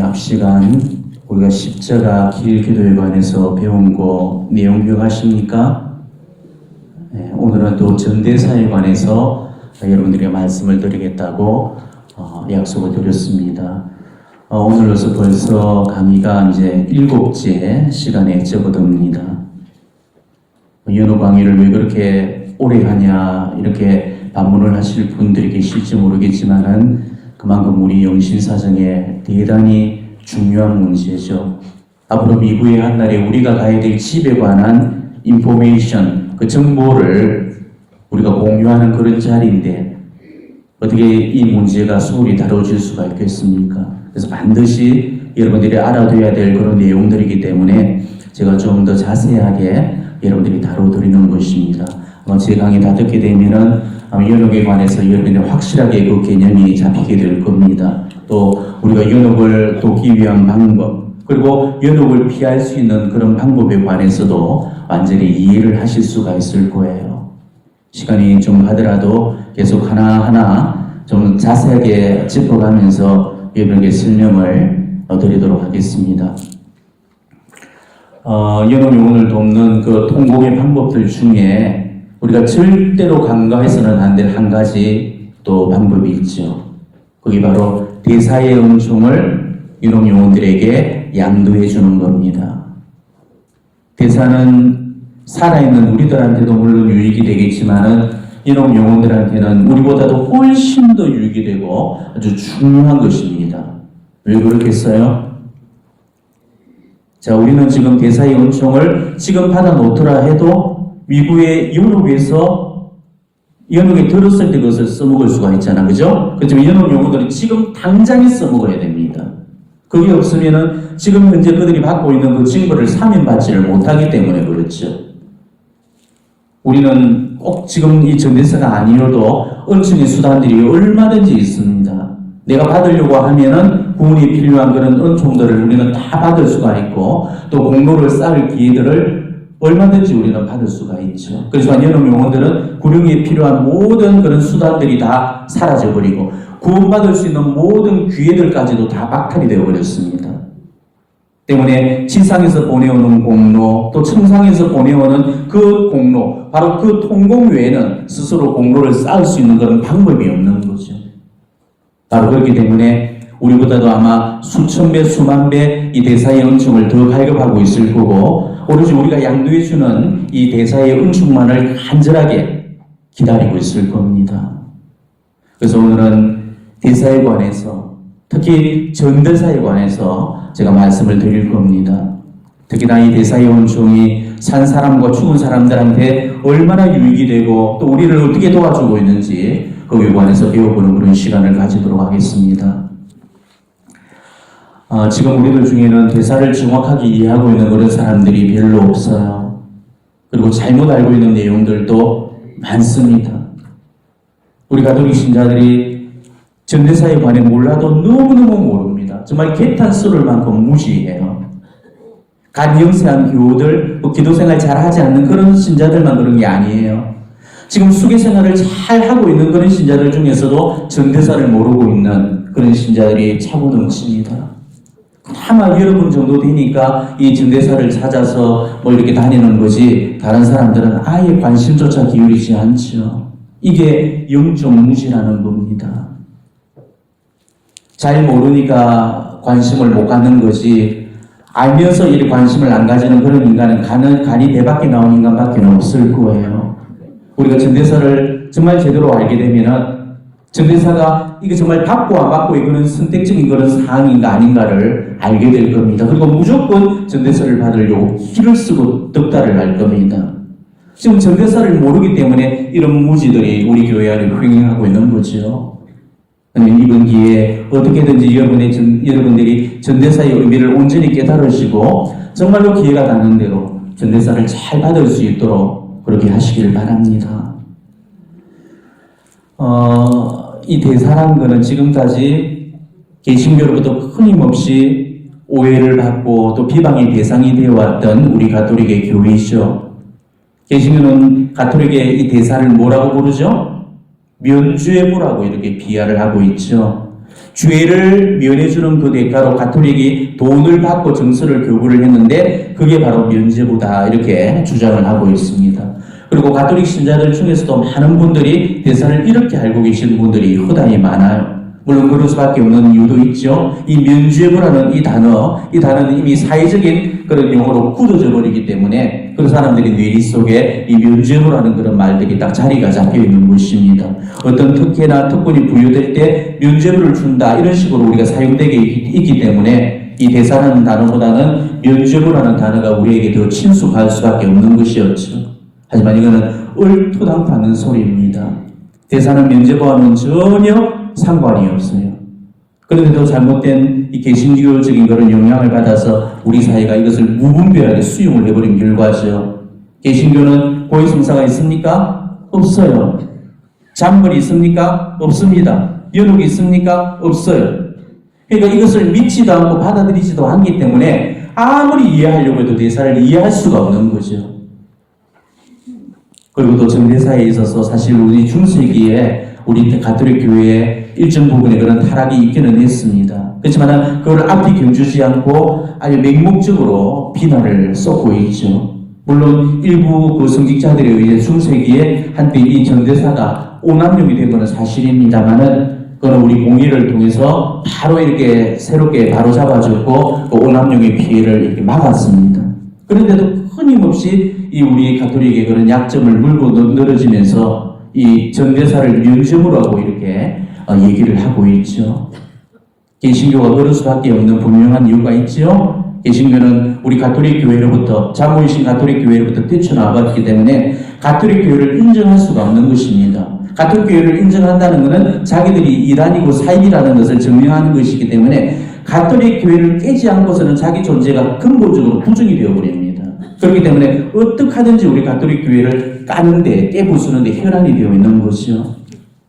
앞 시간 우리가 십자가 길기도에 관해서 배운 거 내용 기억하십니까? 오늘은 또 전대사에 관해서 여러분들에게 말씀을 드리겠다고 약속을 드렸습니다. 오늘로서 벌써 강의가 이제 7째 시간에 접어듭니다. 연호 강의를 왜 그렇게 오래 하냐 이렇게 반문을 하실 분들이 계실지 모르겠지만은 그만큼 우리 영신사정에 대단히 중요한 문제죠. 앞으로 미국의 한날에 우리가 가야 될 집에 관한 인포메이션, 그 정보를 우리가 공유하는 그런 자리인데 어떻게 이 문제가 소홀히 다뤄질 수가 있겠습니까? 그래서 반드시 여러분들이 알아둬야 될 그런 내용들이기 때문에 제가 좀 더 자세하게 여러분들이 다뤄드리는 것입니다. 제 강의 다 듣게 되면은 연옥에 관해서 여러분이 확실하게 그 개념이 잡히게 될 겁니다. 또 우리가 연옥을 돕기 위한 방법, 그리고 연옥을 피할 수 있는 그런 방법에 관해서도 완전히 이해를 하실 수가 있을 거예요. 시간이 좀 하더라도 계속 하나하나 좀 자세하게 짚어가면서 여러분에게 설명을 드리도록 하겠습니다. 연옥이 오늘 돕는 그 통곡의 방법들 중에 우리가 절대로 간과해서는 안 될 한 가지 또 방법이 있죠. 그게 바로 대사의 은총을 연옥 영혼들에게 양도해 주는 겁니다. 대사는 살아있는 우리들한테도 물론 유익이 되겠지만은 연옥 영혼들한테는 우리보다도 훨씬 더 유익이 되고 아주 중요한 것입니다. 왜 그렇겠어요? 자, 우리는 지금 대사의 은총을 지금 받아 놓더라 해도 미국의 연옥에서 연옥에 들었을 때 그것을 써먹을 수가 있잖아, 그죠? 그렇지만 연옥 용어들은 지금 당장에 써먹어야 됩니다. 그게 없으면은 지금 현재 그들이 받고 있는 그 징벌을 사면받지를 못하기 때문에 그렇죠. 우리는 꼭 지금 이 전대사가 아니어도 은총의 수단들이 얼마든지 있습니다. 내가 받으려고 하면은 구원이 필요한 그런 은총들을 우리는 다 받을 수가 있고 또 공로를 쌓을 기회들을 얼마든지 우리는 받을 수가 있죠. 그래서 연옥 영혼들은 구령에 필요한 모든 그런 수단들이 다 사라져버리고 구원받을 수 있는 모든 기회들까지도 다 박탈이 되어버렸습니다. 때문에 지상에서 보내오는 공로 또 천상에서 보내오는 그 공로 바로 그 통공 외에는 스스로 공로를 쌓을 수 있는 그런 방법이 없는 거죠. 바로 그렇기 때문에 우리보다도 아마 수천 배 수만 배 이 대사의 은총을 더 갈급하고 있을 거고 오로지 우리가 양도해주는 이 대사의 은총만을 간절하게 기다리고 있을 겁니다. 그래서 오늘은 대사에 관해서 특히 전대사에 관해서 제가 말씀을 드릴 겁니다. 특히나 이 대사의 은총이 산 사람과 죽은 사람들한테 얼마나 유익이 되고 또 우리를 어떻게 도와주고 있는지 거기에 관해서 배워보는 그런 시간을 가지도록 하겠습니다. 지금 우리들 중에는 대사를 정확하게 이해하고 있는 그런 사람들이 별로 없어요. 그리고 잘못 알고 있는 내용들도 많습니다. 우리 가톨릭 신자들이 전대사에 관해 몰라도 너무너무 모릅니다. 정말 개탄스러울 만큼 무지해요. 간영세한 교우들, 기도생활 잘 하지 않는 그런 신자들만 그런 게 아니에요. 지금 수계생활을 잘 하고 있는 그런 신자들 중에서도 전대사를 모르고 있는 그런 신자들이 차고 넘칩니다. 아마 여러분 정도 되니까 이 전대사를 찾아서 이렇게 다니는 거지 다른 사람들은 아예 관심조차 기울이지 않죠. 이게 영적 무지라는 겁니다. 잘 모르니까 관심을 못 갖는 거지 알면서 이 관심을 안 가지는 그런 인간은 간이 배 밖에 나온 인간밖에 없을 거예요. 우리가 전대사를 정말 제대로 알게 되면은 전대사가 이게 정말 받고 안 받고 이거는 선택적인 그런 사항인가 아닌가를 알게 될 겁니다. 그리고 무조건 전대사를 받으려고 기를 쓰고 덕달을 할 겁니다. 지금 전대사를 모르기 때문에 이런 무지들이 우리 교회 안에 횡행하고 있는 거죠. 이번 기회에 어떻게든지 여러분들이 전대사의 의미를 온전히 깨달으시고 정말로 기회가 닿는 대로 전대사를 잘 받을 수 있도록 그렇게 하시길 바랍니다. 이 대사란 거는 지금까지 개신교로부터 끊임없이 오해를 받고 또 비방의 대상이 되어왔던 우리 가톨릭의 교회이죠. 개신교는 가톨릭의 이 대사를 뭐라고 부르죠? 면죄부라고 이렇게 비하를 하고 있죠. 죄를 면해주는 그 대가로 가톨릭이 돈을 받고 정서를 교부를 했는데 그게 바로 면죄부다 이렇게 주장을 하고 있습니다. 그리고 가톨릭 신자들 중에서도 많은 분들이 대사를 이렇게 알고 계시는 분들이 허다히 많아요. 물론 그럴 수밖에 없는 이유도 있죠. 이 면죄부라는 이 단어는 이미 사회적인 그런 용어로 굳어져 버리기 때문에 그 사람들의 뇌리 속에 이 면죄부라는 그런 말들이 딱 자리가 잡혀 있는 것입니다. 어떤 특혜나 특권이 부여될 때 면죄부를 준다 이런 식으로 우리가 사용되게 있기 때문에 이 대사라는 단어보다는 면죄부라는 단어가 우리에게 더 친숙할 수밖에 없는 것이었죠. 하지만 이거는 얼토당토하는 소리입니다. 대사는 면죄부와는 전혀 상관이 없어요. 그런데도 잘못된 이 개신교적인 그런 영향을 받아서 우리 사회가 이것을 무분별하게 수용을 해버린 결과죠. 개신교는 고해성사가 있습니까? 없어요. 잔벌이 있습니까? 없습니다. 연옥이 있습니까? 없어요. 그러니까 이것을 믿지도 않고 받아들이지도 않기 때문에 아무리 이해하려고 해도 대사를 이해할 수가 없는 거죠. 그리고 또 정대사에 있어서 사실 우리 중세기에 우리 가톨릭 교회에 일정 부분의 그런 타락이 있기는 했습니다. 그렇지만 그걸 앞뒤 경주지 않고 아주 맹목적으로 비난을 쏟고 있죠. 물론 일부 그 성직자들에 의해 중세기에 한때 이 정대사가 오남용이 된 것은 사실입니다만은 그건 우리 공의를 통해서 바로 이렇게 새롭게 바로 잡아줬고 그 오남용의 피해를 이렇게 막았습니다. 그런데도 끊임없이 이 우리 가톨릭의 그런 약점을 물고 늘어지면서 이 정대사를 면죄부로 하고 이렇게 얘기를 하고 있죠. 개신교가 그럴 수밖에 없는 분명한 이유가 있죠. 개신교는 우리 가톨릭 교회로부터 자모이신 가톨릭 교회로부터 뛰쳐나왔기 때문에 가톨릭 교회를 인정할 수가 없는 것입니다. 가톨릭 교회를 인정한다는 것은 자기들이 이단이고 사입이라는 것을 증명하는 것이기 때문에 가톨릭 교회를 깨지 않고서는 자기 존재가 근본적으로 부정이 되어버립니다. 그렇기 때문에 어떻게 하든지 우리 가톨릭 교회를 까는데 깨부수는데 혈안이 되어 있는 것이죠.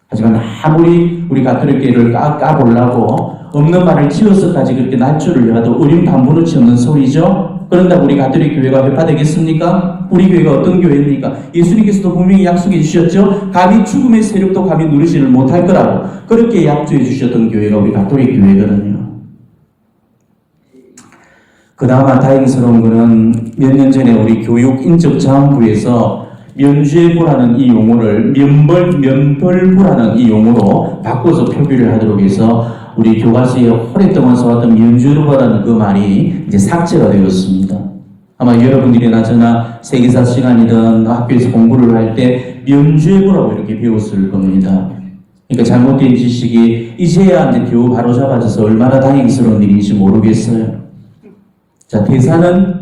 하지만 아무리 우리 가톨릭 교회를 까보려고 없는 말을 지어서까지 그렇게 낮추려 해도 어림담부는 없는 소리죠. 그런다고 우리 가톨릭 교회가 회파되겠습니까? 우리 교회가 어떤 교회입니까? 예수님께서도 분명히 약속해 주셨죠. 감히 죽음의 세력도 감히 누르지를 못할 거라고 그렇게 약조해 주셨던 교회가 우리 가톨릭 교회거든요. 그나마 다행스러운 것은 몇 년 전에 우리 교육인적자원부에서 면죄부라는 이 용어를 면벌부라는 이 용어로 바꿔서 표기를 하도록 해서 우리 교과서에 오랫동안 써왔던 면죄부라는 그 말이 이제 삭제가 되었습니다. 아마 여러분들이나 저나 세계사 시간이든 학교에서 공부를 할 때 면죄부라고 이렇게 배웠을 겁니다. 그러니까 잘못된 지식이 이제야 이제 겨우 바로 잡아져서 얼마나 다행스러운 일인지 모르겠어요. 자, 대사는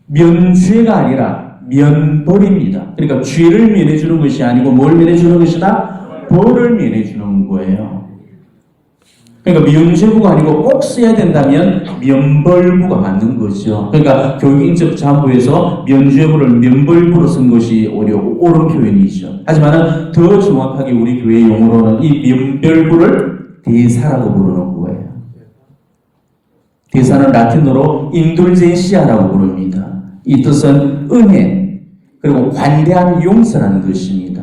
면죄가 아니라 면벌입니다. 그러니까 죄를 면해주는 것이 아니고 뭘 면해주는 것이다? 벌을 면해주는 거예요. 그러니까 면죄부가 아니고 꼭 써야 된다면 면벌부가 맞는 거죠. 그러니까 교육인적 자원부에서 면죄부를 면벌부로 쓴 것이 오히려 옳은 표현이죠. 하지만 더 정확하게 우리 교회 용어로는 이 면벌부를 대사라고 부르는 거예요. 대사는 라틴어로 인돌젠시아라고 부릅니다. 이 뜻은 은혜, 그리고 관대한 용서라는 뜻입니다.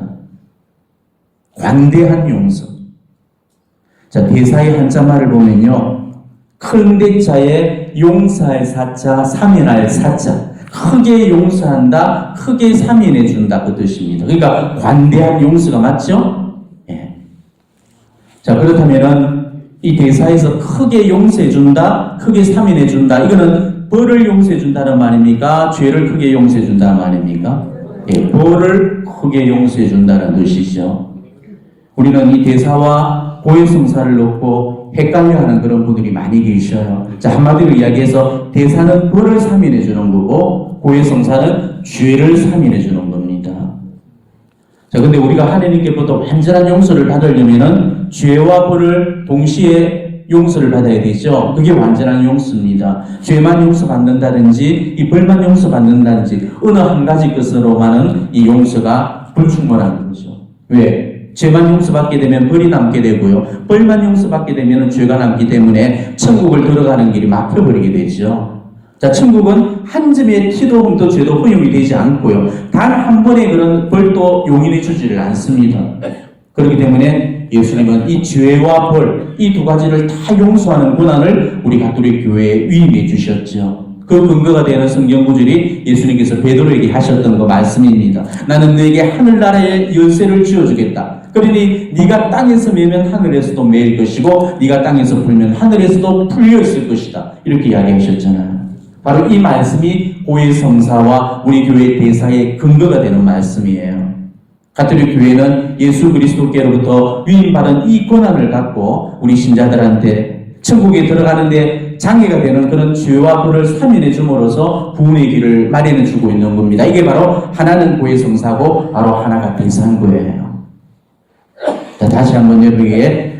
관대한 용서. 자, 대사의 한자말을 보면요. 큰 대자에 용서할 사자, 사면할 사자. 크게 용서한다, 크게 사면해준다 그 뜻입니다. 그러니까 관대한 용서가 맞죠? 예. 자, 그렇다면은 이 대사에서 크게 용서해준다, 크게 사면해준다. 이거는 벌을 용서해준다는 말입니까? 죄를 크게 용서해준다는 말입니까? 예, 벌을 크게 용서해준다는 뜻이죠. 우리는 이 대사와 고해성사를 놓고 헷갈려하는 그런 분들이 많이 계셔요. 자, 한마디로 이야기해서 대사는 벌을 사면해주는 거고 고해성사는 죄를 사면해주는 겁니다. 자, 근데 우리가 하나님께로부터 완전한 용서를 받으려면은 죄와 벌을 동시에 용서를 받아야 되죠. 그게 완전한 용서입니다. 죄만 용서받는다든지 이 벌만 용서받는다든지 어느 한 가지 것으로만은 이 용서가 불충분한 거죠. 왜? 죄만 용서받게 되면 벌이 남게 되고요. 벌만 용서받게 되면 죄가 남기 때문에 천국을 들어가는 길이 막혀버리게 되죠. 자, 천국은 한 점의 티도 흠도 죄도 허용이 되지 않고요. 단 한 번의 그런 벌도 용인해 주지를 않습니다. 그렇기 때문에 예수님은 이 죄와 벌, 이 두 가지를 다 용서하는 권한을 우리 가톨릭 교회에 위임해 주셨죠. 그 근거가 되는 성경 구절이 예수님께서 베드로에게 하셨던 그 말씀입니다. 나는 너에게 하늘나라의 열쇠를 쥐어주겠다. 그러니 네가 땅에서 매면 하늘에서도 매일 것이고 네가 땅에서 풀면 하늘에서도 풀려 있을 것이다. 이렇게 이야기하셨잖아요. 바로 이 말씀이 고해성사와 우리 교회 대사의 근거가 되는 말씀이에요. 가톨릭 교회는 예수 그리스도께로부터 위임받은 이 권한을 갖고 우리 신자들한테 천국에 들어가는데 장애가 되는 그런 죄와 벌을 사면해 줌으로써 구원의 길을 마련해 주고 있는 겁니다. 이게 바로 하나는 고해성사고 바로 하나가 대사인 거예요. 자, 다시 한번 여러분에게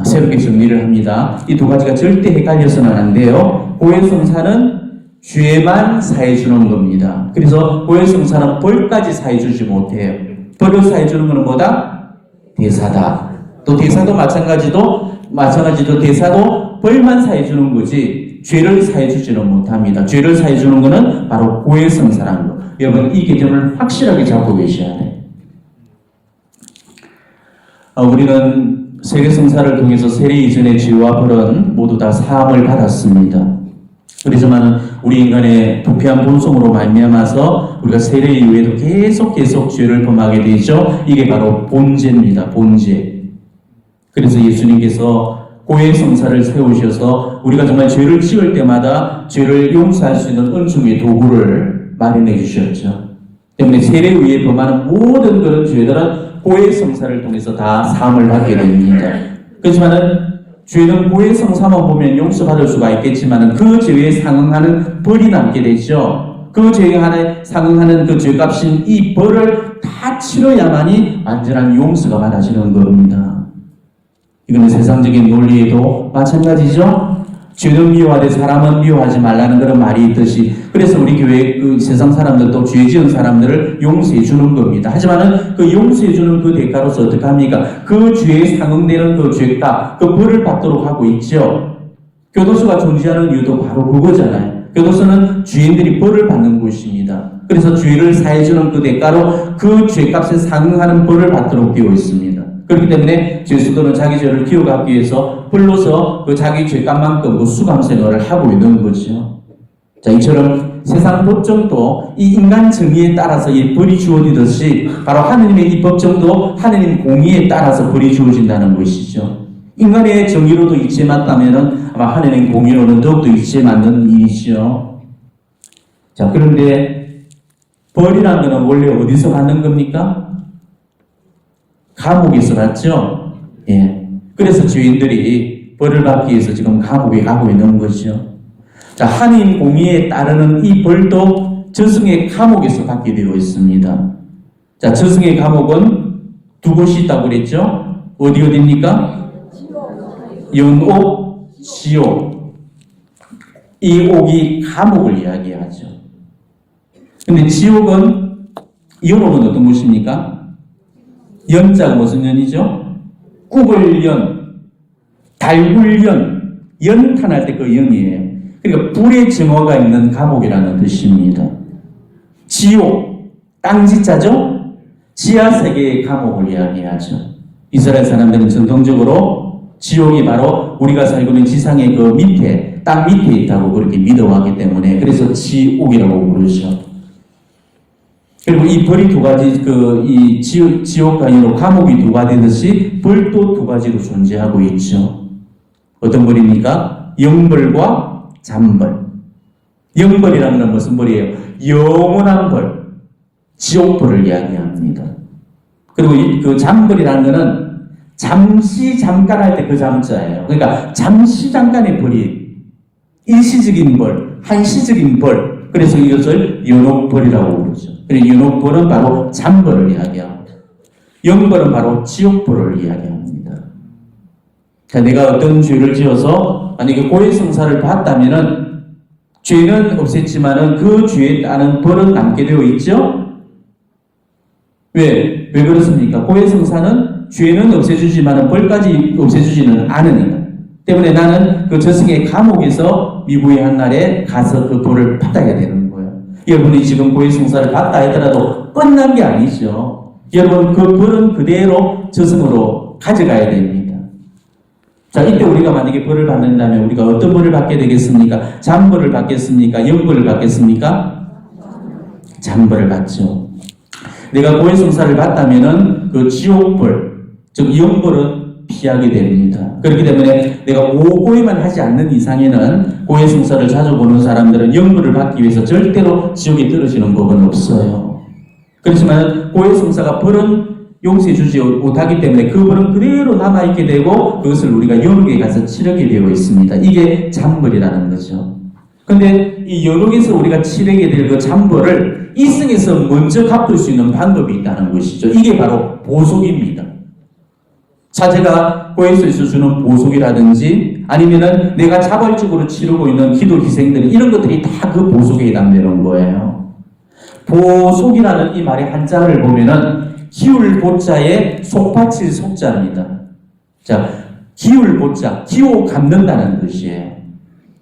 새롭게 정리를 합니다. 이 두 가지가 절대 헷갈려서는 안 돼요. 고해성사는 죄만 사해 주는 겁니다. 그래서 고해성사는 벌까지 사해 주지 못해요. 벌을 사해 주는 것은 뭐다? 대사다. 또 대사도 마찬가지로 대사도 벌만 사해 주는 거지 죄를 사해 주지는 못합니다. 죄를 사해 주는 것은 바로 고해성사라는 거. 여러분 이 개념을 확실하게 잡고 계셔야 돼요. 우리는 세례성사를 통해서 세례 이전의 죄와 벌은 모두 다 사함을 받았습니다. 그렇지만 우리 인간의 부패한 본성으로 말미암아서 우리가 세례 이후에도 계속 죄를 범하게 되죠. 이게 바로 본죄입니다. 본죄. 그래서 예수님께서 고해성사를 세우셔서 우리가 정말 죄를 지을 때마다 죄를 용서할 수 있는 은총의 도구를 마련해 주셨죠. 때문에 세례 이후에 범하는 모든 그런 죄들은 고해성사를 통해서 다 사함을 받게 됩니다. 그렇지만은 죄는 고해성사만 보면 용서받을 수가 있겠지만은 그 죄에 상응하는 벌이 남게 되죠. 그 죄에 상응하는 그 죄값인 이 벌을 다 치러야만이 완전한 용서가 받아지는 겁니다. 이거는 세상적인 논리에도 마찬가지죠. 죄는 미워하되 사람은 미워하지 말라는 그런 말이 있듯이 그래서 우리 교회 그 세상 사람들도 죄 지은 사람들을 용서해 주는 겁니다. 하지만은 그 용서해 주는 그 대가로서 어떻게 합니까? 그 죄에 상응되는 그 죄값, 그 벌을 받도록 하고 있죠. 교도소가 존재하는 이유도 바로 그거잖아요. 교도소는 죄인들이 벌을 받는 곳입니다. 그래서 죄를 사해 주는 그 대가로 그 죄값에 상응하는 벌을 받도록 되어 있습니다. 그렇기 때문에 죄수들은 자기 죄를 기억하기 위해서 불러서 그 자기 죄값만큼 그 수감 생활을 하고 있는 거죠. 자, 이처럼 세상 법정도 이 인간 정의에 따라서 이 벌이 주어지듯이 바로 하느님의 이 법정도 하느님 공의에 따라서 벌이 주어진다는 것이죠. 인간의 정의로도 이치에 맞다면 아마 하느님 공의로는 더욱더 이치에 맞는 일이죠. 자, 그런데 벌이라는 것은 원래 어디서 받는 겁니까? 감옥에서 받죠. 예. 그래서 죄인들이 벌을 받기 위해서 지금 감옥에 가고 있는 거죠. 자, 하나님 공의에 따르는 이 벌도 저승의 감옥에서 받게 되어 있습니다. 자, 저승의 감옥은 두 곳이 있다고 그랬죠. 어디입니까? 연옥, 지옥. 이 옥이 감옥을 이야기하죠. 근데 지옥은 연옥은 어떤 곳입니까? 연자가 무슨 연이죠? 굽을 연, 달굴 연, 연탄할 때 그 연이에요. 그러니까 불의 증오가 있는 감옥이라는 뜻입니다. 지옥, 땅지자죠? 지하세계의 감옥을 이야기하죠. 이스라엘 사람들은 전통적으로 지옥이 바로 우리가 살고 있는 지상의 그 밑에, 땅 밑에 있다고 그렇게 믿어왔기 때문에 그래서 지옥이라고 부르죠. 그리고 이 벌이 두 가지, 이 지옥과 연옥, 감옥이 두 가지듯이 벌도 두 가지로 존재하고 있죠. 어떤 벌입니까? 영벌과 잠벌. 영벌이라는 건 무슨 벌이에요? 영원한 벌. 지옥벌을 이야기합니다. 그리고 그 잠벌이라는 것은 잠시 잠깐 할 때 그 잠자예요. 그러니까 잠시 잠깐의 벌이 일시적인 벌, 한시적인 벌. 그래서 이것을 연옥벌이라고 부르죠. 그리고 연옥벌은 바로 잠벌을 이야기합니다. 영벌은 바로 지옥벌을 이야기합니다. 자, 내가 어떤 죄를 지어서 만약에 고해성사를 받다면은 죄는 없앴지만은 그 죄에 따른 벌은 남게 되어 있죠? 왜 그렇습니까? 고해성사는 죄는 없애주지만은 벌까지 없애주지는 않으니까. 때문에 나는 그 저승의 감옥에서 미부의 날에 가서 그 벌을 받아야 되는 거예요. 여러분이 지금 고해성사를 받다 하더라도 끝난 게 아니죠. 여러분, 그 벌은 그대로 저승으로 가져가야 됩니다. 자, 이때 우리가 만약에 벌을 받는다면 우리가 어떤 벌을 받게 되겠습니까? 잔벌을 받겠습니까? 영벌을 받겠습니까? 잔벌을 받죠. 내가 고해성사를 받다면은 그 지옥벌, 즉 영벌은 피하게 됩니다. 그렇기 때문에 내가 모고에만 하지 않는 이상에는 고해성사를 자주 보는 사람들은 영벌을 받기 위해서 절대로 지옥에 떨어지는 법은 없어요. 그렇지만 고해성사가 벌은 용서해 주지 못하기 때문에 그 벌은 그대로 남아있게 되고 그것을 우리가 연옥에 가서 치르게 되어 있습니다. 이게 잔벌이라는 거죠. 근데 이 연옥에서 우리가 치르게 될 그 잔벌을 이승에서 먼저 갚을 수 있는 방법이 있다는 것이죠. 이게 바로 보속입니다. 사제가 고해소에서 주는 보속이라든지 아니면은 내가 자발적으로 치르고 있는 기도 희생들 이런 것들이 다 그 보속에 해당되는 거예요. 보속이라는 이 말의 한자를 보면은 기울 보자에 속받칠 속자입니다. 자, 기울 보자, 기호 갚는다는 뜻이에요.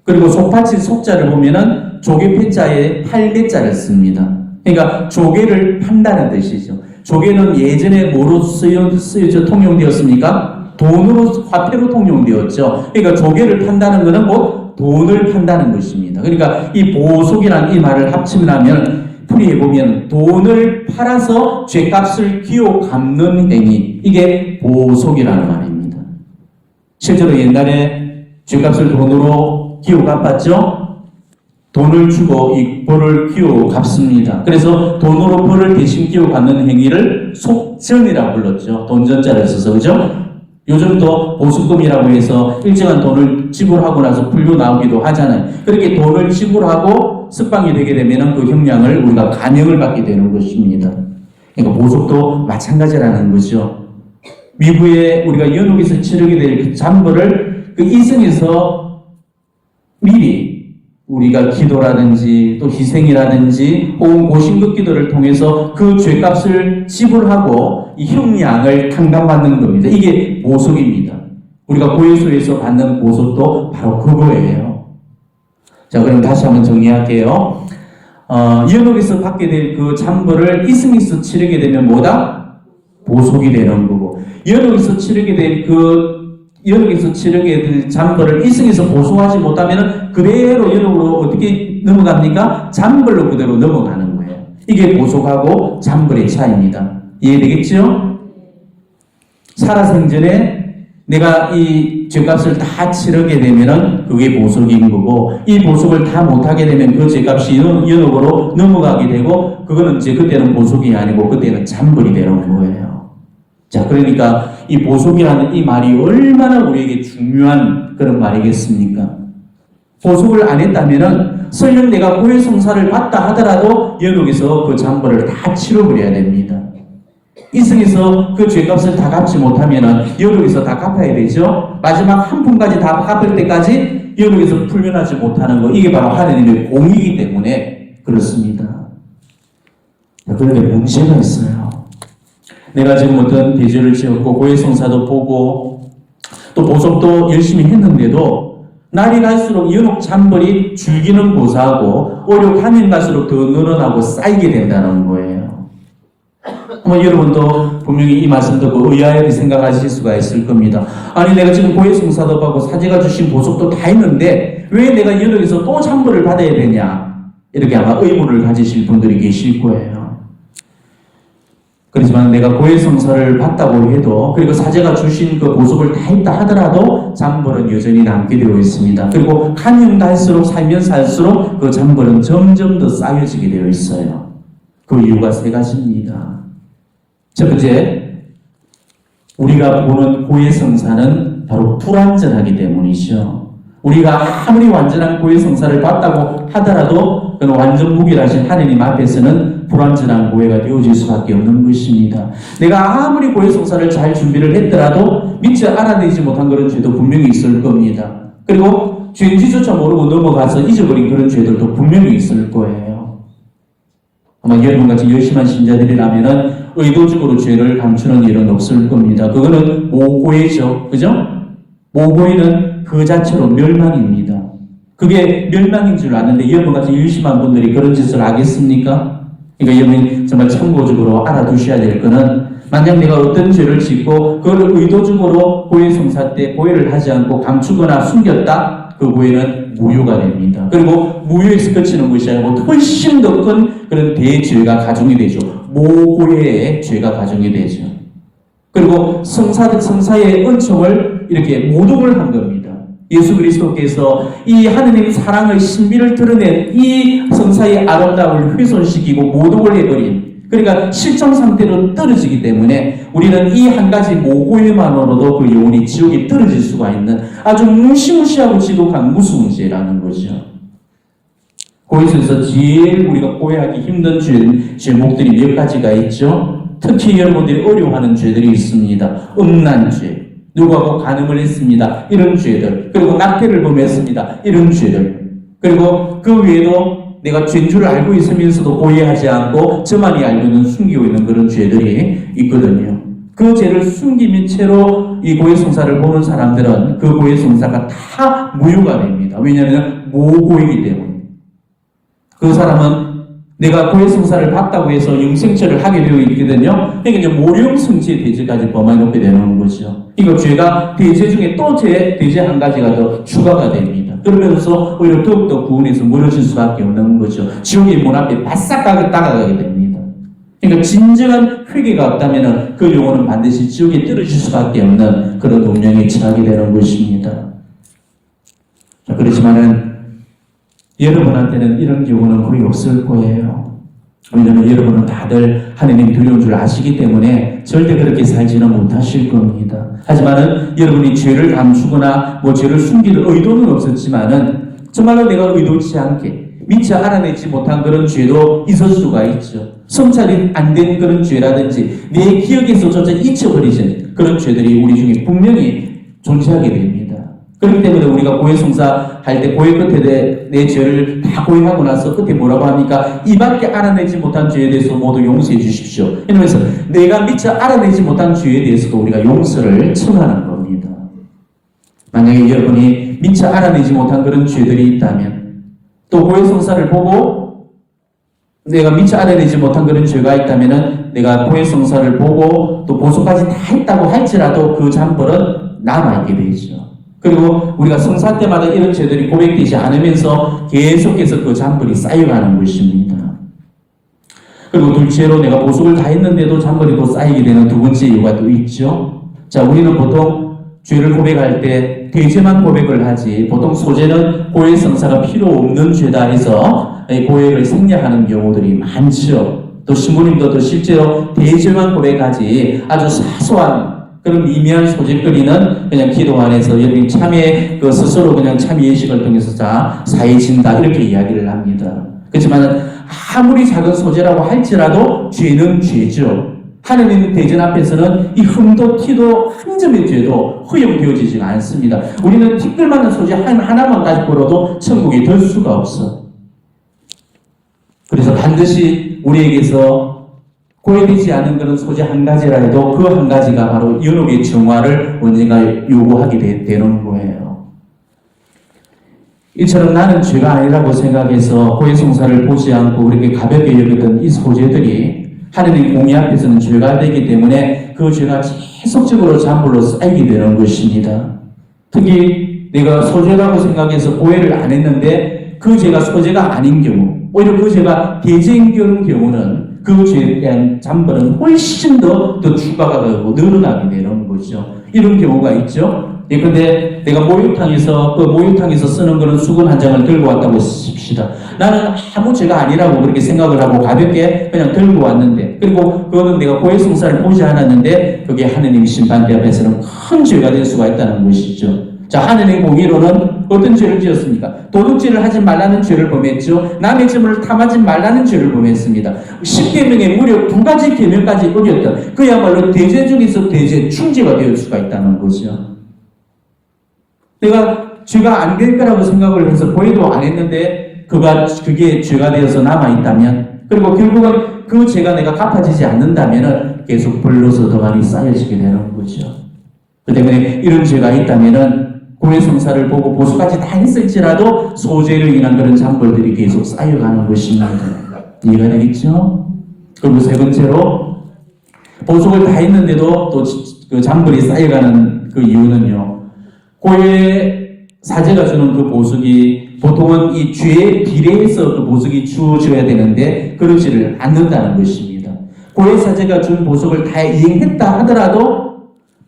그리고 속받칠 속자를 보면은 조개 패자에 팔배자를 씁니다. 그러니까 조개를 판다는 뜻이죠. 조개는 예전에 뭐로 쓰여져 통용되었습니까? 돈으로, 화폐로 통용되었죠. 그러니까 조개를 판다는 것은 곧 돈을 판다는 것입니다. 그러니까 이 보속이라는 이 말을 합치면 풀이해 보면 돈을 팔아서 죗값을 기호 갚는 행위, 이게 보속이라는 말입니다. 실제로 옛날에 죗값을 돈으로 기호 갚았죠. 돈을 주고 이 벌을 기호 갚습니다. 그래서 돈으로 벌을 대신 기호 갚는 행위를 속전이라고 불렀죠. 돈전자를 써서, 그죠? 요즘도 보수금이라고 해서 일정한 돈을 지불하고 나서 풀려 나오기도 하잖아요. 그렇게 돈을 지불하고 석방이 되게 되면 그 형량을 우리가 감형을 받게 되는 것입니다. 그러니까 보석도 마찬가지라는 거죠. 미국에 우리가 연옥에서 치르게 될 그 잔벌을 그 이승에서 미리 우리가 기도라든지 또 희생이라든지 혹은 고신급 기도를 통해서 그 죄값을 지불하고 이 형량을 탕감받는 겁니다. 이게 보석입니다. 우리가 고해소에서 받는 보석도 바로 그거예요. 자, 그럼 다시 한번 정리할게요. 연옥에서 받게 될 그 잔벌을 이승에서 치르게 되면 뭐다? 보석이 되는 거고, 연옥에서 치르게 될 잔벌을 이승에서 보송하지 못하면 그대로 연옥으로 어떻게 넘어갑니까? 잔벌로 그대로 넘어가는 거예요. 이게 보속하고 잔벌의 차이입니다. 이해되겠죠? 살아생전에 내가 이 죄값을 다 치르게 되면은 그게 보속인 거고, 이 보속을 다 못하게 되면 그 죄값이 연옥으로 넘어가게 되고, 그거는 이제 그때는 보속이 아니고 그때는 잔벌이 되는 거예요. 자, 그러니까 이 보속이라는 이 말이 얼마나 우리에게 중요한 그런 말이겠습니까? 보속을 안 했다면은 설령 내가 고해성사를 받다 하더라도 연옥에서 그 잔벌을 다 치러버려야 됩니다. 이승에서 그 죄값을 다 갚지 못하면은 연옥에서 다 갚아야 되죠. 마지막 한 푼까지 다 갚을 때까지 연옥에서 풀려나지 못하는 거, 이게 바로 하느님의 공이기 때문에 그렇습니다. 그런데 문제가 있어요. 내가 지금 어떤 대죄를 지었고 고해성사도 보고 또 보석도 열심히 했는데도 날이 갈수록 연옥 잔벌이 줄기는 고사하고 오히려 가면 갈수록 더 늘어나고 쌓이게 된다는 거예요. 여러분도 분명히 이 말씀 듣고 의아하게 생각하실 수가 있을 겁니다. 아니, 내가 지금 고해성사도 받고 사제가 주신 보석도 다 했는데 왜 내가 연옥에서 또 잔벌을 받아야 되냐, 이렇게 아마 의문을 가지실 분들이 계실 거예요. 그렇지만 내가 고해성사를 받다고 해도, 그리고 사제가 주신 그 보석을 다 했다 하더라도 잔벌은 여전히 남게 되어 있습니다. 그리고 한형 갈수록 살면서 할수록 그 잔벌은 점점 더 쌓여지게 되어 있어요. 그 이유가 세 가지입니다. 첫 번째, 우리가 보는 고해성사는 바로 불완전하기 때문이죠. 우리가 아무리 완전한 고해성사를 받다고 하더라도 그는 완전 무결하신 하느님 앞에서는 불완전한 고해가 되어질 수밖에 없는 것입니다. 내가 아무리 고해성사를 잘 준비를 했더라도 미처 알아내지 못한 그런 죄도 분명히 있을 겁니다. 그리고 죄인지조차 모르고 넘어가서 잊어버린 그런 죄들도 분명히 있을 거예요. 아마 여러분같이 열심한 신자들이라면은 의도적으로 죄를 감추는 일은 없을 겁니다. 그거는 모고해죠. 그죠? 모고해는 그 자체로 멸망입니다. 그게 멸망인 줄 아는데 여러분같이 열심한 분들이 그런 짓을 하겠습니까? 그러니까 여러분이 정말 참고적으로 알아두셔야 될 거는 만약 내가 어떤 죄를 짓고 그걸 의도적으로 고해성사 때 고해를 하지 않고 감추거나 숨겼다, 그 고해는 무효가 됩니다. 그리고 무효에서 그치는 것이 아니고 훨씬 더 큰 그런 대죄가 가중이 되죠. 모고해의 죄가 가중이 되죠. 그리고 성사의 은총을 이렇게 모독을 한 겁니다. 예수 그리스도께서 이 하느님 사랑의 신비를 드러낸 이 성사의 아름다움을 훼손시키고 모독을 해버린, 그러니까 실종 상태로 떨어지기 때문에 우리는 이 한 가지 모고해만으로도 그 영혼이 지옥에 떨어질 수가 있는 아주 무시무시하고 지독한 무서운 죄라는 거죠. 고해에서 제일 우리가 고해하기 힘든 죄목들이 몇 가지가 있죠. 특히 여러분들이 어려워하는 죄들이 있습니다. 음란죄, 누구하고 간음을 했습니다, 이런 죄들, 그리고 낙태를 범했습니다, 이런 죄들, 그리고 그 외에도 내가 죄인 줄 알고 있으면서도 고해하지 않고 저만이 알고는 숨기고 있는 그런 죄들이 있거든요. 그 죄를 숨기는 채로 이 고해성사를 보는 사람들은 그 고해성사가 다 무효가 됩니다. 왜냐하면 모고이기 때문에. 그 사람은 내가 고해성사를 받다고 해서 영생처를 하게 되어 있거든요. 그러니까 이제 모령성죄 대죄까지 범해놓게 되는 거죠. 이거 죄가 대죄 중에 또 대죄 한 가지가 더 추가가 됩니다. 그러면서 오히려 더욱더 구원에서 멀어질 수밖에 없는 거죠. 지옥의 문 앞에 바싹 다가가게 됩니다. 그러니까 진정한 회개가 없다면 그 영혼은 반드시 지옥에 떨어질 수밖에 없는 그런 운명에 처하게 되는 것입니다. 자, 그렇지만은 여러분한테는 이런 경우는 거의 없을 거예요. 왜냐하면 여러분은 다들 하느님 두려운 줄 아시기 때문에 절대 그렇게 살지는 못하실 겁니다. 하지만은 여러분이 죄를 감추거나 죄를 숨길 의도는 없었지만은 정말로 내가 의도치 않게 미처 알아내지 못한 그런 죄도 있을 수가 있죠. 성찰이 안 된 그런 죄라든지 내 기억에서조차 잊혀버리진 그런 죄들이 우리 중에 분명히 존재하게 됩니다. 그렇기 때문에 우리가 고해성사 할 때 고해 끝에 내 죄를 다 고해하고 나서 끝에 뭐라고 합니까? 이밖에 알아내지 못한 죄에 대해서 모두 용서해 주십시오. 이러면서 내가 미처 알아내지 못한 죄에 대해서도 우리가 용서를 청하는 겁니다. 만약에 여러분이 미처 알아내지 못한 그런 죄들이 있다면, 또 고해성사를 보고 내가 미처 알아내지 못한 그런 죄가 있다면은 내가 고해성사를 보고 또 보수까지 다 했다고 할지라도 그 잔벌은 남아있게 되죠. 그리고 우리가 성사 때마다 이런 죄들이 고백되지 않으면서 계속해서 그 잔벌이 쌓여가는 것입니다. 그리고 둘째로 내가 보석을 다 했는데도 잔벌이 또 쌓이게 되는 두 번째 이유가 또 있죠. 자, 우리는 보통 죄를 고백할 때 대죄만 고백을 하지, 보통 소재는 고해성사가 필요 없는 죄다 해서 고해를 생략하는 경우들이 많죠. 또 신부님도 또 실제로 대죄만 고백하지 아주 사소한 그런 미미한 소재거리는 그냥 기도 안에서 여러분이 참회 스스로 그냥 참회 예식을 통해서 자 사해진다 이렇게 이야기를 합니다. 그렇지만 아무리 작은 소재라고 할지라도 죄는 죄죠. 하느님 대전 앞에서는 이 흠도 티도 한 점의 죄도 허용되어지지 않습니다. 우리는 티끌만한 소재 하나만 가지고라도 천국에 들 수가 없어. 그래서 반드시 우리에게서 고해되지 않은 그런 소재 한 가지라 해도 그 한 가지가 바로 연옥의 정화를 언젠가 요구하게 되는 거예요. 이처럼 나는 죄가 아니라고 생각해서 고해성사를 보지 않고 그렇게 가볍게 여기던 이 소재들이 하느님 공의 앞에서는 죄가 되기 때문에 그 죄가 계속적으로 잔불로 쌓이게 되는 것입니다. 특히 내가 소재라고 생각해서 고해를 안 했는데 그 죄가 소재가 아닌 경우, 오히려 그 죄가 대죄인 경우는 그 죄에 대한 잔벌은 훨씬 더 추가가 되고 늘어나게 되는 거죠. 이런 경우가 있죠. 예컨대 내가 목욕탕에서 쓰는 그런 수건 한 장을 들고 왔다고 칩시다. 나는 아무 죄가 아니라고 그렇게 생각을 하고 가볍게 그냥 들고 왔는데, 그리고 그거는 내가 고해성사를 보지 않았는데 그게 하느님 심판대 앞에서는 큰 죄가 될 수가 있다는 것이죠. 자, 하느님 공의로는 어떤 죄를 지었습니까? 도둑질을 하지 말라는 죄를 범했죠. 남의 점을 탐하지 말라는 죄를 범했습니다. 10계명에 무려 2가지 계명까지 어겼던 그야말로 대죄 중에서 대죄 충죄가 될 수가 있다는 거죠. 내가 죄가 안 될 거라고 생각을 해서 고해도 안 했는데 그게 죄가 되어서 남아있다면, 그리고 결국은 그 죄가 내가 갚아지지 않는다면 계속 벌로서 더 많이 쌓여지게 되는 거죠. 그 때문에 이런 죄가 있다면 고해성사를 보고 보수까지 다 했을지라도 소재로 인한 그런 잔벌들이 계속 쌓여가는 것입니다. 이해가 되겠죠? 그리고 세 번째로 보석을 다 했는데도 또 그 잔벌이 쌓여가는 그 이유는요. 고유의 사제가 주는 그 보석이 보통은 이 죄에 비례해서 그 보석이 주어져야 되는데 그러지를 않는다는 것입니다. 고유의 사제가 준 보석을 다 이행했다 하더라도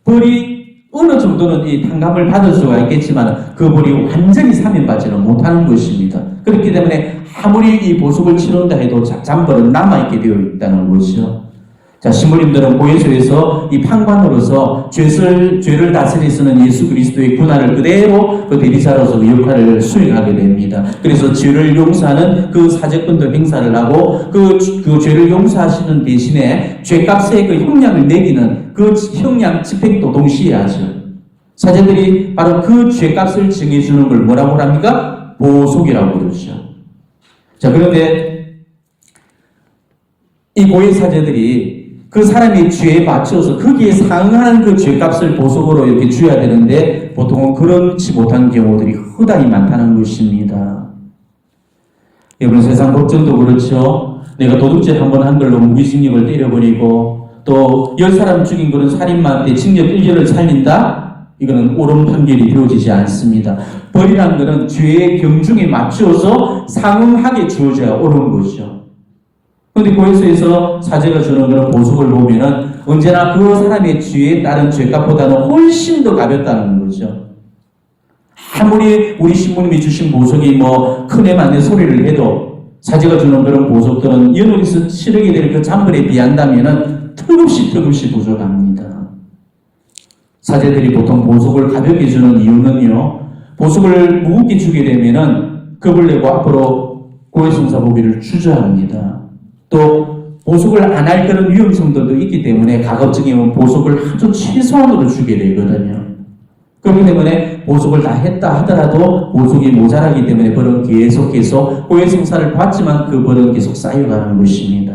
벌이 어느 정도는 이 탕감을 받을 수가 있겠지만 그 벌이 완전히 사면받지는 못하는 것입니다. 그렇기 때문에 아무리 이 보석을 치른다 해도 잔벌은 남아있게 되어 있다는 것이죠. 자, 신부님들은 고해소에서 이 판관으로서 죄를 다스리 쓰는 예수 그리스도의 군화를 그대로 그 대리자로서 그 역할을 수행하게 됩니다. 그래서 죄를 용서하는 그 사제권도 행사를 하고 그 죄를 용서하시는 대신에 죄값의 그 형량을 매기는 그 형량 집행도 동시에 하죠. 사제들이 바로 그 죄값을 정해주는 걸 뭐라고 합니까? 보속이라고 그러죠. 자, 그런데 이 고해 사제들이 그 사람의 죄에 맞춰서 거기에 상응하는 그 죄값을 보석으로 이렇게 줘야 되는데 보통은 그렇지 못한 경우들이 허다히 많다는 것입니다. 여러분, 세상 법정도 그렇죠. 내가 도둑질 한 번 한 걸로 무기징역을 때려버리고 또 10사람 죽인 거는 살인마한테 징역 1년을 살린다? 이거는 옳은 판결이 되어지지 않습니다. 벌이라는 것은 죄의 경중에 맞추어서 상응하게 주어져야 옳은 것이죠. 그런데 고해소에서 사제가 주는 그런 보석을 보면은 언제나 그 사람의 죄에 따른 죄값보다는 훨씬 더 가볍다는 거죠. 아무리 우리 신부님이 주신 보석이 뭐 큰애 맞네 소리를 해도 사제가 주는 그런 보석들은 연옥에서 치르게 될 그 잔벌에 비한다면은 턱없이 부족합니다. 사제들이 보통 보석을 가볍게 주는 이유는요, 보석을 무겁게 주게 되면은 겁을 내고 앞으로 고해성사보기를 주저합니다. 또 보석을 안 할 그런 위험성들도 있기 때문에 가급적이면 보석을 아주 최소한으로 주게 되거든요. 그렇기 때문에 보석을 다 했다 하더라도 보석이 모자라기 때문에 벌은 계속해서 고해성사를 받지만 그 벌은 계속 쌓여가는 것입니다.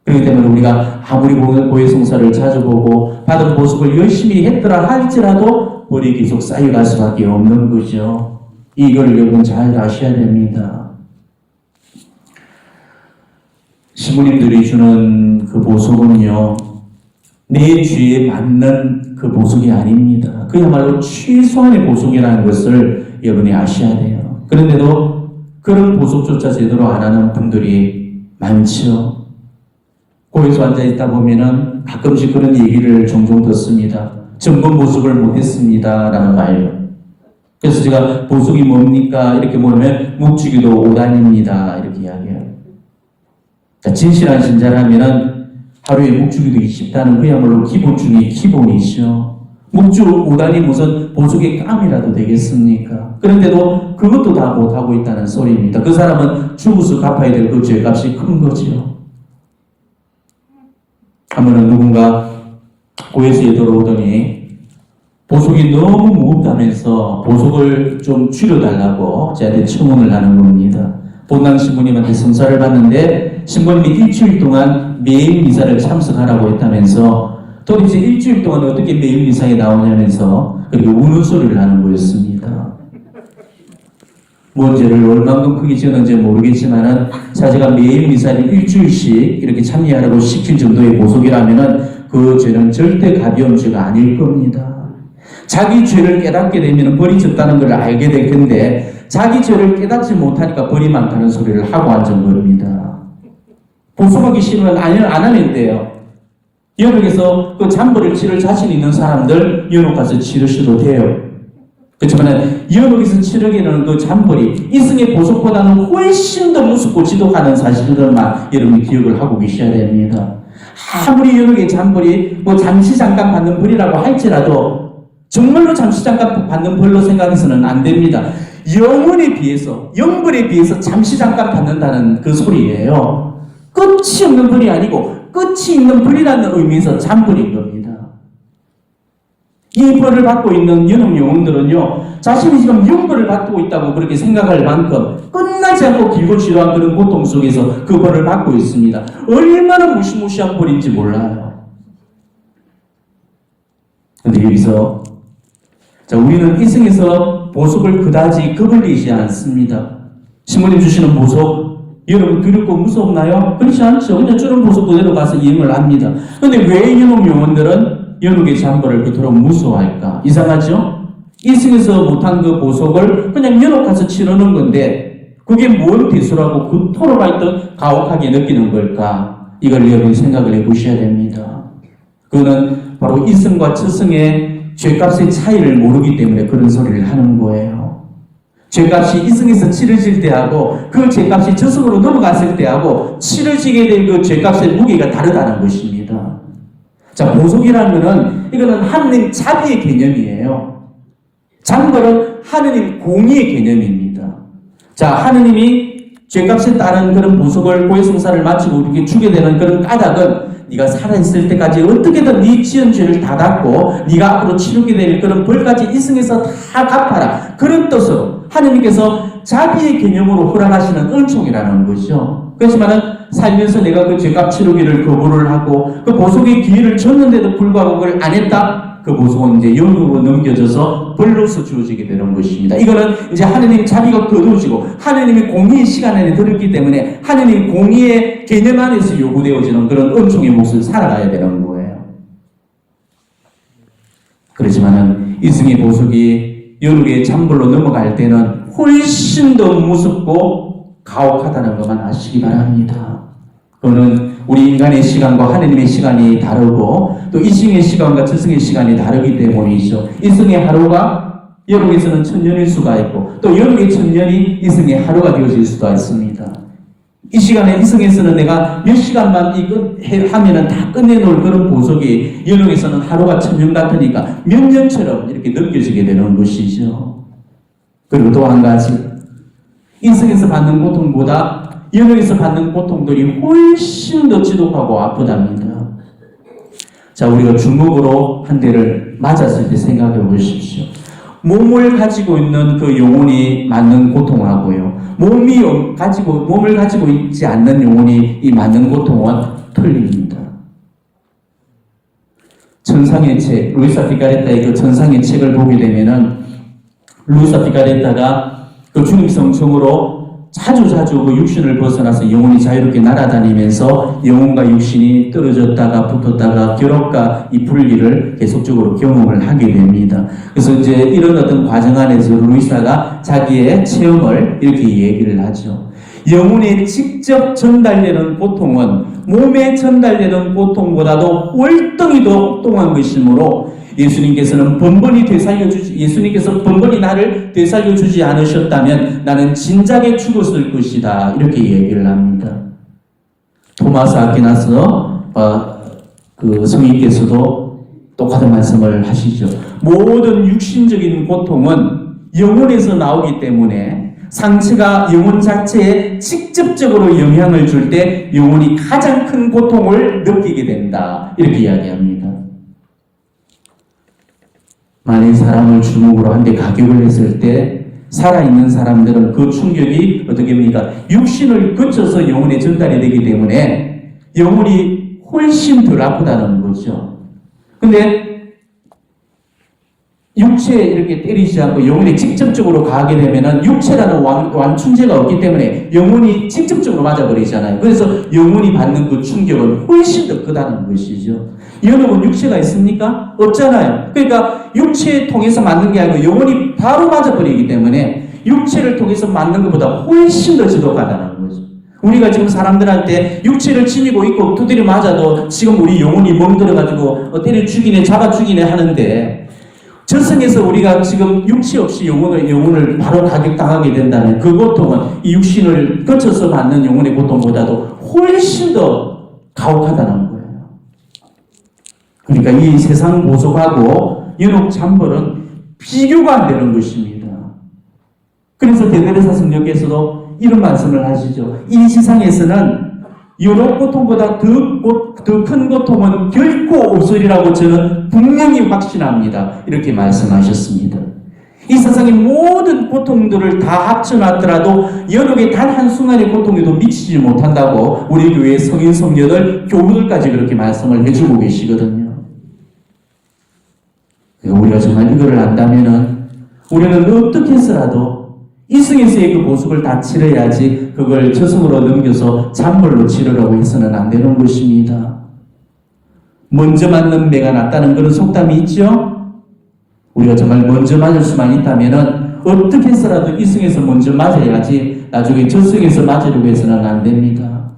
그렇기 때문에 우리가 아무리 고해성사를 자주 보고 받은 보석을 열심히 했더라 할지라도 벌이 계속 쌓여갈 수밖에 없는 거죠. 이걸 여러분 잘 아셔야 됩니다. 신부님들이 주는 그 보석은요, 내 죄에 맞는 그 보석이 아닙니다. 그야말로 최소한의 보석이라는 것을 여러분이 아셔야 돼요. 그런데도 그런 보석조차 제대로 안 하는 분들이 많죠. 고에서 앉아있다 보면은 가끔씩 그런 얘기를 종종 듣습니다. 점검 보석을 못했습니다 라는 말이에요. 그래서 제가 보석이 뭡니까? 이렇게 물으면 묵주기도 5단입니다 이렇게 이야기해요. 자, 진실한 신자라면은 하루에 묵주기도 20단은 그야말로 기본 중에 기본이죠. 묵주 5단이 무슨 보석의 깜이라도 되겠습니까? 그런데도 그것도 다 못하고 있다는 소리입니다. 그 사람은 죽어서 갚아야 될 그 죄값이 큰 거지요. 한 번은 누군가 고해소에 들어오더니 보석이 너무 무겁다면서 보석을 좀 줄여달라고 저한테 청혼을 하는 겁니다. 본당 신부님한테 성사를 받는데 신부님이 일주일 동안 매일 미사를 참석하라고 했다면서 도대체 일주일 동안 어떻게 매일 미사에 나오냐면서 그렇게 우는 소리를 하는 거였습니다. 뭔 죄를 얼만큼 크게 지었는지 모르겠지만은 사제가 매일 미사를 일주일씩 이렇게 참여하라고 시킬 정도의 보석이라면은 그 죄는 절대 가벼운 죄가 아닐 겁니다. 자기 죄를 깨닫게 되면 벌이 적다는 걸 알게 될 텐데 자기 죄를 깨닫지 못하니까 벌이 많다는 소리를 하고 앉은 겁니다. 보석하기 싫으면 안 하면 돼요. 연옥에서 그 잔벌을 치를 자신 있는 사람들 연옥 가서 치르셔도 돼요. 그렇지만 연옥에서 치르기는 그 잔벌이 이승의 보석보다는 훨씬 더 무섭고 지독하는 사실들만 여러분이 기억을 하고 계셔야 됩니다. 아무리 연옥의 잔벌이 뭐 잠시 잠깐 받는 벌이라고 할지라도 정말로 잠시 잠깐 받는 벌로 생각해서는 안 됩니다. 영혼에 비해서, 영벌에 비해서 잠시 잠깐 받는다는 그 소리예요. 끝이 없는 벌이 아니고 끝이 있는 벌이라는 의미에서 잔벌인 겁니다. 이 벌을 받고 있는 연옥 영혼들은요, 자신이 지금 영벌을 받고 있다고 그렇게 생각할 만큼 끝나지 않고 길고 지루한 그런 고통 속에서 그 벌을 받고 있습니다. 얼마나 무시무시한 벌인지 몰라요. 근데 여기서 자, 우리는 이승에서 보석을 그다지 겁을 내지 않습니다. 신부님 주시는 보석 여러분 두렵고 무섭나요? 그렇지 않죠. 그냥 저런 보석 그대로 가서 이행을 합니다. 근데 왜 연옥 요원들은 연옥의 잠벌을 그토록 무서워할까? 이상하죠? 이승에서 못한 그 보석을 그냥 연옥 가서 치르는 건데 그게 뭔 대수라고 그토록 하여튼 가혹하게 느끼는 걸까? 이걸 여러분 생각을 해보셔야 됩니다. 그거는 바로 이승과 저승의 죄값의 차이를 모르기 때문에 그런 소리를 하는 거예요. 죄값이 이승에서 치러질 때하고 그 죄값이 저승으로 넘어갔을 때하고 치러지게 될 그 죄값의 무게가 다르다는 것입니다. 자, 보석이라는 것은 이거는 하느님 자비의 개념이에요. 잠벌은 하느님 공의의 개념입니다. 자, 하느님이 죄값에 따른 그런 보석을 고해성사를 마치고 우리에게 주게 되는 그런 까닭은 네가 살아있을 때까지 어떻게든 네 지은 죄를 다 갚고 네가 앞으로 치르게 될 그런 벌까지 이승에서 다 갚아라. 그런 뜻으로 하느님께서 자비의 개념으로 허락하시는 은총이라는 것이죠. 그렇지만은 살면서 내가 그 죄값 치르기를 거부를 하고 그 보석의 기회를 줬는데도 불구하고 그걸 안 했다? 그 보석은 이제 영으로 넘겨져서 벌로서 주어지게 되는 것입니다. 이거는 이제 하느님 자비가 거두어지고 하느님의 공의의 시간 안에 들었기 때문에 하느님 공의의 개념 안에서 요구되어지는 그런 은총의 몫을 살아가야 되는 거예요. 그렇지만은 이승의 보석이 연옥의 잠벌로 넘어갈 때는 훨씬 더 무섭고 가혹하다는 것만 아시기 바랍니다. 그거는 우리 인간의 시간과 하느님의 시간이 다르고 또 이승의 시간과 저승의 시간이 다르기 때문이죠. 이승의 하루가 연옥에서는 1000년일 수가 있고 또 연옥의 1000년이 이승의 하루가 되어질 수도 있습니다. 이 시간에 이승에서는 내가 몇 시간만 이거 하면은 다 끝내놓을 그런 보석이 연옥에서는 하루가 1000년 같으니까 몇 년처럼 이렇게 느껴지게 되는 것이죠. 그리고 또 한 가지, 이승에서 받는 고통보다 연옥에서 받는 고통들이 훨씬 더 지독하고 아프답니다. 자, 우리가 주먹으로 한 대를 맞았을 때 생각해 보십시오. 몸을 가지고 있는 그 영혼이 맞는 고통하고요. 몸을 가지고 있지 않는 영혼이 이 맞는 고통은 틀립니다. 천상의 책, 루이사 피카레타의 그 천상의 책을 보게 되면은 루이사 피카레타가 그 주님 성청으로 자주 그 육신을 벗어나서 영혼이 자유롭게 날아다니면서 영혼과 육신이 떨어졌다가 붙었다가 결합과 이 분리를 계속적으로 경험을 하게 됩니다. 그래서 이제 이런 어떤 과정 안에서 루이사가 자기의 체험을 이렇게 얘기를 하죠. 영혼에 직접 전달되는 고통은 몸에 전달되는 고통보다도 월등히 더 엉뚱한 것이므로 예수님께서 번번이 나를 되살려주지 않으셨다면 나는 진작에 죽었을 것이다. 이렇게 얘기를 합니다. 토마스 아퀴나스 그 성인께서도 똑같은 말씀을 하시죠. 모든 육신적인 고통은 영혼에서 나오기 때문에 상처가 영혼 자체에 직접적으로 영향을 줄 때 영혼이 가장 큰 고통을 느끼게 된다. 이렇게 이야기합니다. 만약 사람을 주먹으로 한 대 가격을 했을 때 살아있는 사람들은 그 충격이 어떻게 합니까? 육신을 거쳐서 영혼에 전달이 되기 때문에 영혼이 훨씬 덜 아프다는 거죠. 근데 육체에 이렇게 때리지 않고 영혼에 직접적으로 가게 되면은 육체라는 완충제가 없기 때문에 영혼이 직접적으로 맞아버리잖아요. 그래서 영혼이 받는 그 충격은 훨씬 더 크다는 것이죠. 연옥은 육체가 있습니까? 없잖아요. 그러니까 육체에 통해서 맞는 게 아니고 영혼이 바로 맞아버리기 때문에 육체를 통해서 맞는 것보다 훨씬 더 지독하다는 거죠. 우리가 지금 사람들한테 육체를 지니고 있고 두드려 맞아도 지금 우리 영혼이 멍들어가지고 때려 죽이네 잡아 죽이네 하는데 저승에서 우리가 지금 육체 없이 영혼을 바로 가격당하게 된다면 그 고통은 이 육신을 거쳐서 받는 영혼의 고통보다도 훨씬 더 가혹하다는 거예요. 그러니까 이 세상 보석하고 연옥 잠벌은 비교가 안 되는 것입니다. 그래서 대데레사 성령께서도 이런 말씀을 하시죠. 이 세상에서는 연옥 고통보다 더 큰 고통은 결코 없으리라고 저는 분명히 확신합니다. 이렇게 말씀하셨습니다. 이 세상의 모든 고통들을 다 합쳐놨더라도 연옥의 단 한순간의 고통에도 미치지 못한다고 우리 교회의 성인 성녀들 교우들까지 그렇게 말씀을 해주고 계시거든요. 우리가 정말 이거를 안다면은 우리는 어떻게 해서라도 이승에서의 그 보석을 다 치러야지 그걸 저승으로 넘겨서 잔물로 치르라고 해서는 안 되는 것입니다. 먼저 맞는 매가 낫다는 그런 속담이 있죠? 우리가 정말 먼저 맞을 수만 있다면은 어떻게 해서라도 이승에서 먼저 맞아야지 나중에 저승에서 맞으려고 해서는 안 됩니다.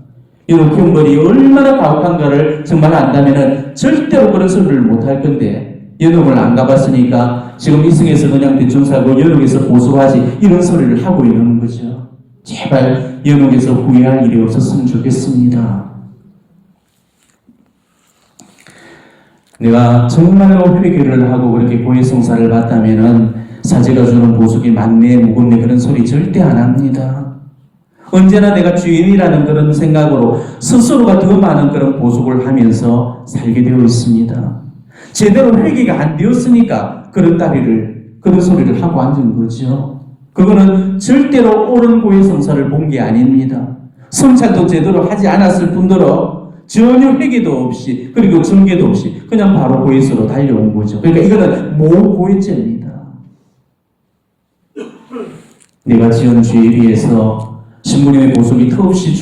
이런 형벌이 얼마나 가혹한가를 정말 안다면은 절대로 그런 소리를 못 할 건데 연옥을 안 가봤으니까 지금 이승에서 그냥 대충 살고 연옥에서 보수하지 이런 소리를 하고 있는 거죠. 제발 연옥에서 후회할 일이 없었으면 좋겠습니다. 내가 정말로 회개를 하고 그렇게 고해성사를 받다면은 사제가 주는 보석이 많네 무겁네 그런 소리 절대 안 합니다. 언제나 내가 주인이라는 그런 생각으로 스스로가 더 많은 그런 보석을 하면서 살게 되어 있습니다. 제대로 회개가 안 되었으니까 그런 그런 소리를 하고 앉은 거죠. 그거는 절대로 옳은 고해성사를 본 게 아닙니다. 성찰도 제대로 하지 않았을 뿐더러 전혀 회개도 없이 그리고 정죄도 없이 그냥 바로 고해서로 달려온 거죠. 그러니까 이거는 모고해죄입니다. 내가 지은 죄에 비해서 신부님의 보석이 턱없이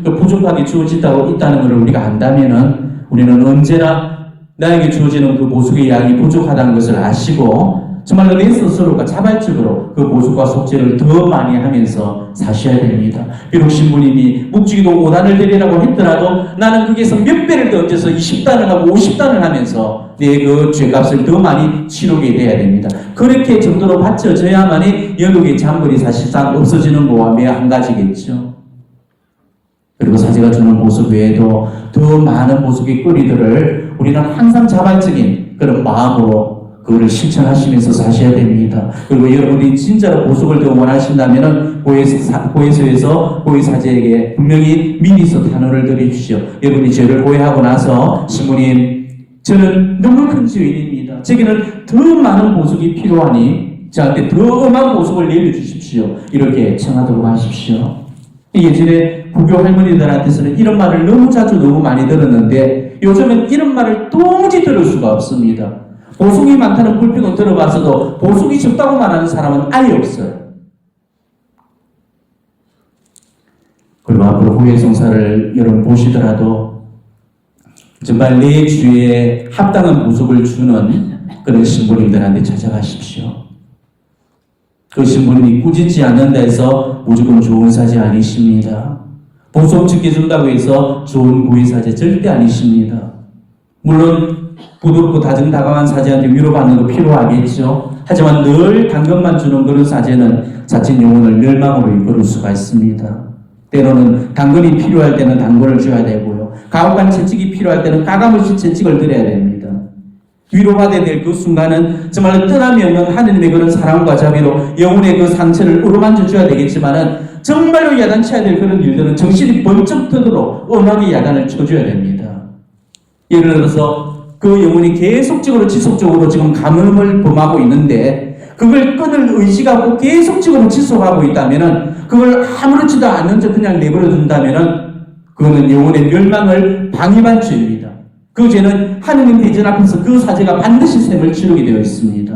부족하게 주어지다고 있다는 것을 우리가 안다면은 우리는 언제나 나에게 주어지는 그 보석의 양이 부족하다는 것을 아시고 정말로 내 스스로가 자발적으로 그 보석과 속죄를 더 많이 하면서 사셔야 됩니다. 비록 신부님이 묵주기도 5단을 드리라고 했더라도 나는 거기에서 몇 배를 더 얹어서 20단을 하고 50단을 하면서 내 그 죄값을 더 많이 치르게 돼야 됩니다. 그렇게 정도로 바쳐져야만이 연옥의 잔벌이 사실상 없어지는 거와 매 한 가지겠죠. 그리고 사제가 주는 보석 외에도 더 많은 보석의 거리들을 우리는 항상 자발적인 그런 마음으로 그거를 실천하시면서 사셔야 됩니다. 그리고 여러분이 진짜로 보석을 더 원하신다면은 고해소에서 고해사제에게 분명히 미리서 탄원을 드리십시오. 여러분이 죄를 고해하고 나서 신부님 저는 너무 큰 죄인입니다. 제게는 더 많은 보석이 필요하니 저한테 더 엄한 보석을 내려주십시오. 이렇게 청하도록 하십시오. 예전에 부교 할머니들한테서는 이런 말을 너무 자주 너무 많이 들었는데 요즘은 이런 말을 도무지 들을 수가 없습니다. 보석이 많다는 불평은 들어봤어도 보석이 적다고 말하는 사람은 아예 없어요. 그리고 앞으로 후회성사를 여러분 보시더라도 정말 내 주에 합당한 보석을 주는 그런 신부님들한테 찾아가십시오. 그 신부님이 꾸짖지 않는다 해서 무조건 좋은 사제 아니십니다. 보석 적게 준다고 해서 좋은 고위사제 절대 아니십니다. 물론 부드럽고 다정다감한 사제한테 위로받는 거 필요하겠죠. 하지만 늘 당근만 주는 그런 사제는 자칫 영혼을 멸망으로 이끌을 수가 있습니다. 때로는 당근이 필요할 때는 당근을 줘야 되고요. 가혹한 채찍이 필요할 때는 가감없이 채찍을 드려야 됩니다. 위로받아야 될 그 순간은 정말 떠남이 없는 하느님의 그런 사랑과 자비로 영혼의 그 상처를 어루만져 줘야 되겠지만은 정말로 야단쳐야 될 그런 일들은 정신이 번쩍 뜨도록 엄하게 야단을 쳐줘야 됩니다. 예를 들어서 그 영혼이 계속적으로 지속적으로 지금 간음을 범하고 있는데 그걸 끊을 의지가 계속적으로 지속하고 있다면은 그걸 아무렇지도 않은 척 그냥 내버려 둔다면은 그거는 영혼의 멸망을 방임한 죄입니다. 그 죄는 하느님 대전 앞에서 그 사제가 반드시 셈을 치르게 되어 있습니다.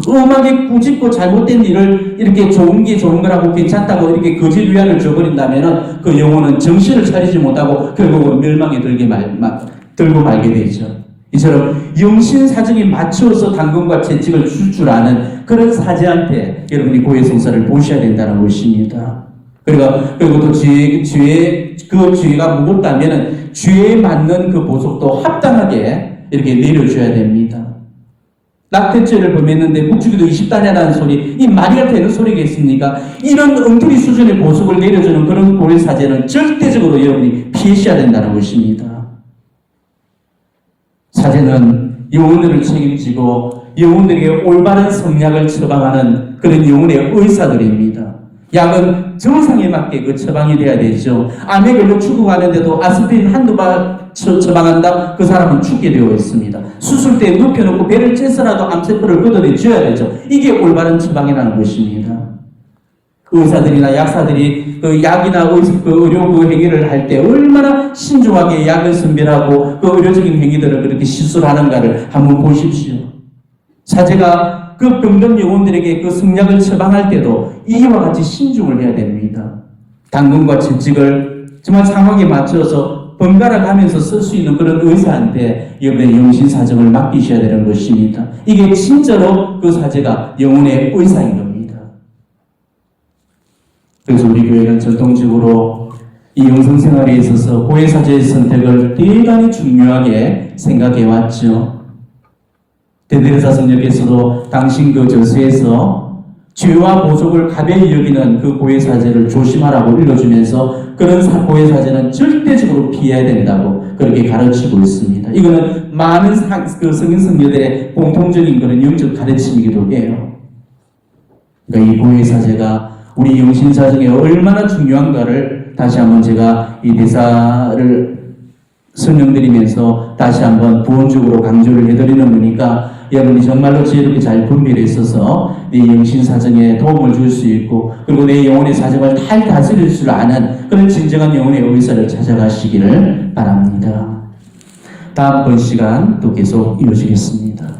엄하게 꾸짖고 잘못된 일을 이렇게 좋은 게 좋은 거라고 괜찮다고 이렇게 거짓 위안을 줘버린다면은 그 영혼은 정신을 차리지 못하고 결국은 멸망에 들고 말게 되죠. 이처럼 영신 사정에 맞추어서 당근과 채찍을 줄 줄 아는 그런 사제한테 여러분이 고해성사를 보셔야 된다는 것입니다. 그리고 또 그 죄가 무겁다면은 죄에 맞는 그 보석도 합당하게 이렇게 내려줘야 됩니다. 낙태죄를 범했는데 묵주기도 20단이라는 소리, 이 말이 되는 소리겠습니까? 이런 엉터리 수준의 보석을 내려주는 그런 고해사제는 절대적으로 여러분이 피하셔야 된다는 것입니다. 사제는 영혼들을 책임지고 영혼들에게 올바른 성약을 처방하는 그런 영혼의 의사들입니다. 약은 정상에 맞게 그 처방이 돼야 되죠. 암에 걸려 죽어가는데도 아스피린 한두 발 처방한다? 그 사람은 죽게 되어 있습니다. 수술대에 눕혀놓고 배를 째서라도 암세포를 걷어내줘야 되죠. 이게 올바른 처방이라는 것입니다. 의사들이나 약사들이 그 약이나 그 의료 그 행위를 할 때 얼마나 신중하게 약을 선별하고 그 의료적인 행위들을 그렇게 시술하는가를 한번 보십시오. 사제가 그 병든 영혼들에게 그 성약을 처방할 때도 이와 같이 신중을 해야 됩니다. 당근과 채찍을 정말 상황에 맞춰서 번갈아 가면서 쓸 수 있는 그런 의사한테 여러분의 영신 사정을 맡기셔야 되는 것입니다. 이게 진짜로 그 사제가 영혼의 의사인 겁니다. 그래서 우리 교회는 전통적으로 이 영성생활에 있어서 고해사제의 선택을 대단히 중요하게 생각해 왔죠. 대데레사 성령께서도 당신 그 저서에서 죄와 보속을 가벼이 여기는 그 고해사제를 조심하라고 읽어주면서 그런 고해사제는 절대적으로 피해야 된다고 그렇게 가르치고 있습니다. 이거는 많은 그 성인 성녀들의 공통적인 그런 영적 가르침이기도 해요. 그러니까 이 고해사제가 우리 영신사정에 얼마나 중요한가를 다시 한번 제가 이 대사를 설명드리면서 다시 한번 부원적으로 강조를 해드리는 거니까 여러분이 정말로 지혜롭게 잘 분별해 있어서 내 영신 사정에 도움을 줄 수 있고 그리고 내 영혼의 사정을 잘 다스릴 줄 아는 그런 진정한 영혼의 의사를 찾아가시기를 바랍니다. 다음번 시간 또 계속 이어지겠습니다.